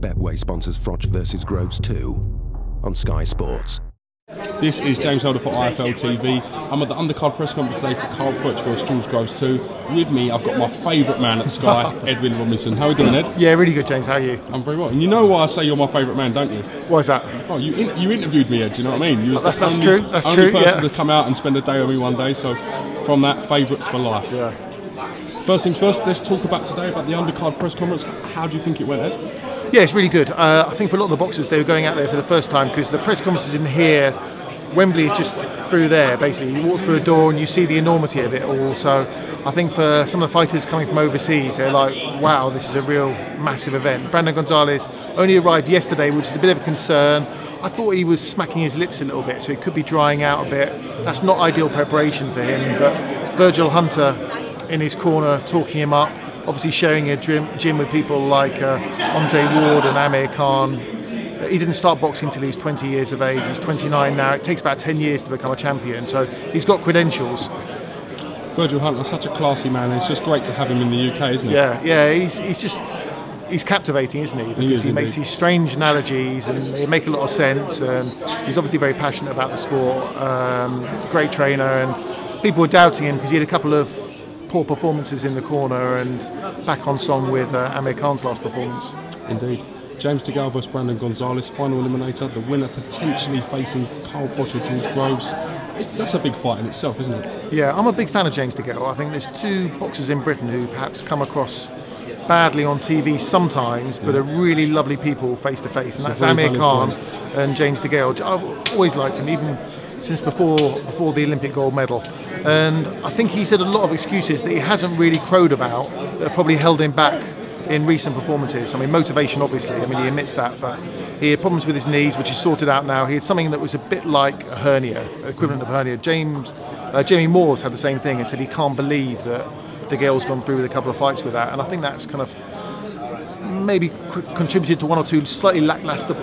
Betway sponsors Froch vs Groves 2 on Sky Sports. This is James Holder for IFL TV. I'm at the undercard press conference today for Carl Froch vs George Groves 2. With me, I've got my favourite man at Sky, Edwin Robinson. How are you doing, Ed? Yeah, really good, James. How are you? I'm very well. And you know why I say you're my favourite man, don't you? Why is that? Oh, you interviewed me, Ed. Do you know what I mean? You was that's true. That's true. Only person to come out and spend a day with me one day. So, from that, favourites for life. Yeah. First things first. Let's talk about today about the undercard press conference. How do you think it went, Ed? Yeah, it's really good. I think for a lot of the boxers, they were going out there for the first time because the press conferences in here, Wembley is just through there, basically. You walk through a door and you see the enormity of it all. So I think for some of the fighters coming from overseas, they're like, wow, this is a real massive event. Brandon Gonzalez only arrived yesterday, which is a bit of a concern. I thought he was smacking his lips a little bit, so he could be drying out a bit. That's not ideal preparation for him, but Virgil Hunter in his corner, talking him up, obviously sharing a gym with people like Andre Ward and Amir Khan. He didn't start boxing until he was 20 years of age. He's 29 now. It takes about 10 years to become a champion, so he's got credentials. Virgil Hunter, such a classy man. It's just great to have him in the UK, isn't it? Yeah. He's captivating, isn't he? Because he makes these strange analogies and they make a lot of sense. And he's obviously very passionate about the sport. Great trainer, and people were doubting him because he had a couple of poor performances in the corner and back on song with Amir Khan's last performance. Indeed. James DeGale vs Brandon Gonzalez, final eliminator, the winner potentially facing Carl Froch or George Groves. That's a big fight in itself, isn't it? Yeah, I'm a big fan of James DeGale. I think there's two boxers in Britain who perhaps come across badly on TV sometimes, but are really lovely people face to face, and that's Amir Khan and James DeGale. I've always liked him, even since before the Olympic gold medal. And I think he's had a lot of excuses that he hasn't really crowed about that have probably held him back in recent performances. I mean, motivation, obviously, I mean, he admits that, but he had problems with his knees, which is sorted out now. He had something that was a bit like a hernia, equivalent of hernia. Jamie Moore's had the same thing and said he can't believe that DeGale's gone through with a couple of fights with that, and I think that's kind of maybe contributed to one or two slightly lackluster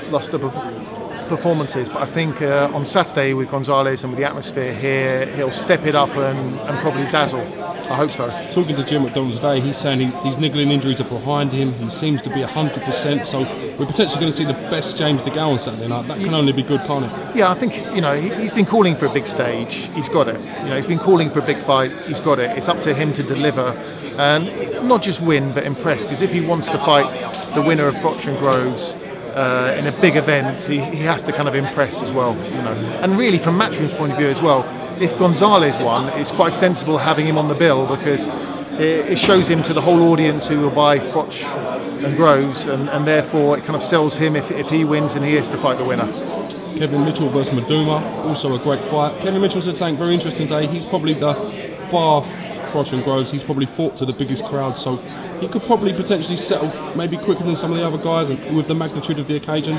performances, but I think on Saturday with Gonzalez and with the atmosphere here, he'll step it up and probably dazzle. I hope so. Talking to Jim McDonald today, he's saying these niggling injuries are behind him. He seems to be 100%, so we're potentially going to see the best James DeGale on Saturday night. That can only be good, can't it? Yeah, I think, you know, he's been calling for a big stage. He's got it. You know, he's been calling for a big fight. He's got it. It's up to him to deliver and not just win, but impress. Because if he wants to fight the winner of Froch and Groves in a big event, he has to kind of impress as well, you know. And really, from Matchroom's point of view as well, if Gonzalez won, it's quite sensible having him on the bill because it shows him to the whole audience who will buy Froch and Groves, and therefore it kind of sells him if he wins and he has to fight the winner. Kevin Mitchell versus MADUMA, also a great fight. Kevin Mitchell said something very interesting today. He's probably bar Froch and Groves, he's probably fought to the biggest crowd, so he could probably potentially settle maybe quicker than some of the other guys and with the magnitude of the occasion.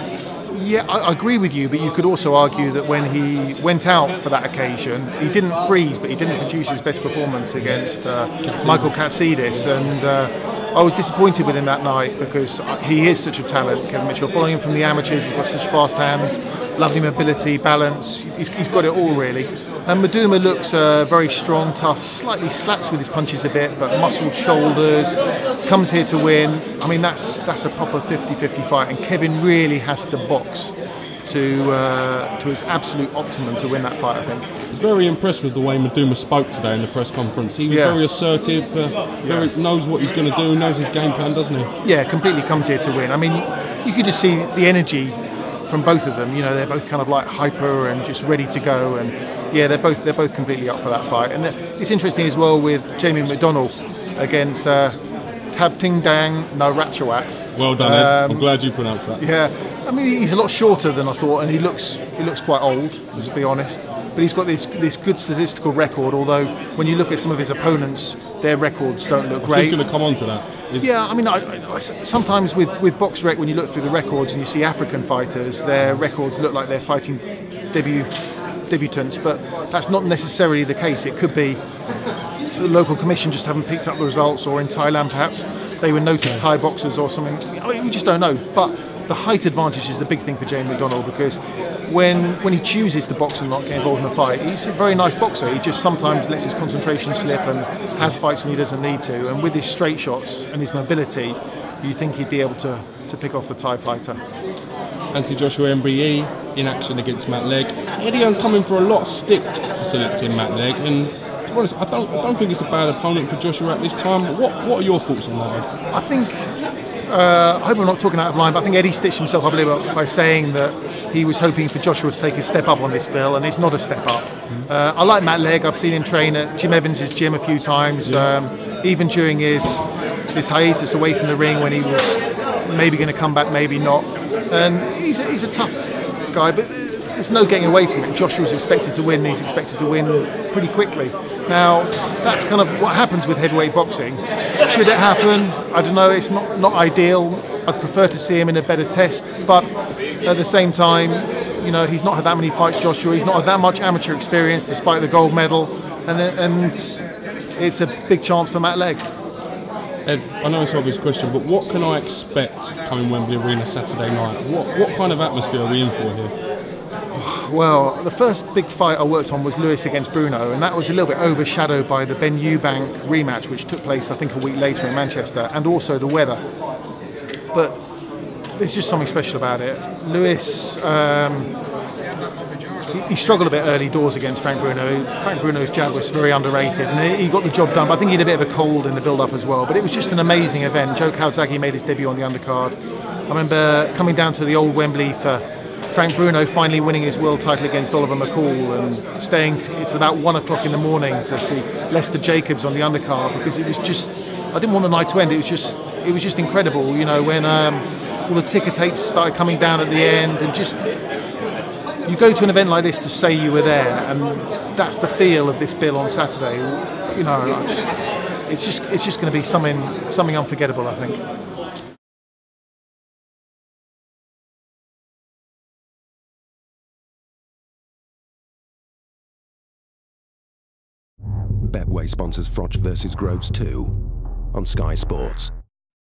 Yeah, I agree with you, but you could also argue that when he went out for that occasion, he didn't freeze, but he didn't produce his best performance against Michael Katsidis, and I was disappointed with him that night because he is such a talent, Kevin Mitchell. Following him from the amateurs, he's got such fast hands, lovely mobility, balance, he's got it all really. And MADUMA looks very strong, tough, slightly slaps with his punches a bit, but muscled shoulders, comes here to win. I mean, that's a proper 50-50 fight, and Kevin really has to box to his absolute optimum to win that fight, I think. I was very impressed with the way MADUMA spoke today in the press conference. He was very assertive, knows what he's going to do, knows his game plan, doesn't he? Yeah, completely comes here to win. I mean, you could just see the energy from both of them. You know, they're both kind of like hyper and just ready to go, and yeah, they're both completely up for that fight. And it's interesting as well with Jamie McDonald against Tabting Dang Naratchawat. Well done, Ed. I'm glad you pronounced that. Yeah, I mean, he's a lot shorter than I thought, and he looks quite old, let's be honest. But he's got this good statistical record, although when you look at some of his opponents, their records don't look great. He's going to come on to that. Yeah, I mean, I sometimes with BoxRec, when you look through the records and you see African fighters, their records look like they're fighting debutants, but that's not necessarily the case. It could be the local commission just haven't picked up the results, or in Thailand perhaps they were noted Thai boxers or something. I mean, we just don't know. But the height advantage is the big thing for Jamie McDonald, because when he chooses to box and not get involved in a fight, he's a very nice boxer. He just sometimes lets his concentration slip and has fights when he doesn't need to. And with his straight shots and his mobility, you think he'd be able to to pick off the TIE fighter. Anthony Joshua MBE in action against Matt Legg. Eddie Hearn's coming for a lot of stick for selecting Matt Legg, and to be honest, I don't think it's a bad opponent for Joshua at this time. What are your thoughts on that, Ed? I think, I hope I'm not talking out of line, but I think Eddie stitched himself up a little bit by saying that he was hoping for Joshua to take a step up on this bill, and it's not a step up. I like Matt Legg. I've seen him train at Jim Evans' gym a few times, even during his hiatus away from the ring when he was maybe going to come back, maybe not. And he's a tough guy, but there's no getting away from it. Joshua's expected to win, and he's expected to win pretty quickly. Now, that's kind of what happens with heavyweight boxing. Should it happen? I don't know, it's not ideal. I'd prefer to see him in a better test, but at the same time, you know, he's not had that many fights, Joshua. He's not had that much amateur experience despite the gold medal, and it's a big chance for Matt Legg. Ed, I know it's an obvious question, but what can I expect coming Wembley Arena Saturday night? What kind of atmosphere are we in for here? Well, the first big fight I worked on was Lewis against Bruno, and that was a little bit overshadowed by the Ben Eubank rematch, which took place, I think, a week later in Manchester, and also the weather. But there's just something special about it. Lewis, he struggled a bit early doors against Frank Bruno. Frank Bruno's jab was very underrated, and he got the job done. But I think he had a bit of a cold in the build-up as well. But it was just an amazing event. Joe Calzaghe made his debut on the undercard. I remember coming down to the old Wembley for Frank Bruno finally winning his world title against Oliver McCall, and staying it's about 1 o'clock in the morning to see Lester Jacobs on the undercard, because it was just, I didn't want the night to end. It was just incredible, you know, when all the ticker tapes started coming down at the end, and just, you go to an event like this to say you were there, and that's the feel of this bill on Saturday. You know, it's just going to be something unforgettable, I think. Betway sponsors Froch vs Groves 2 on Sky Sports.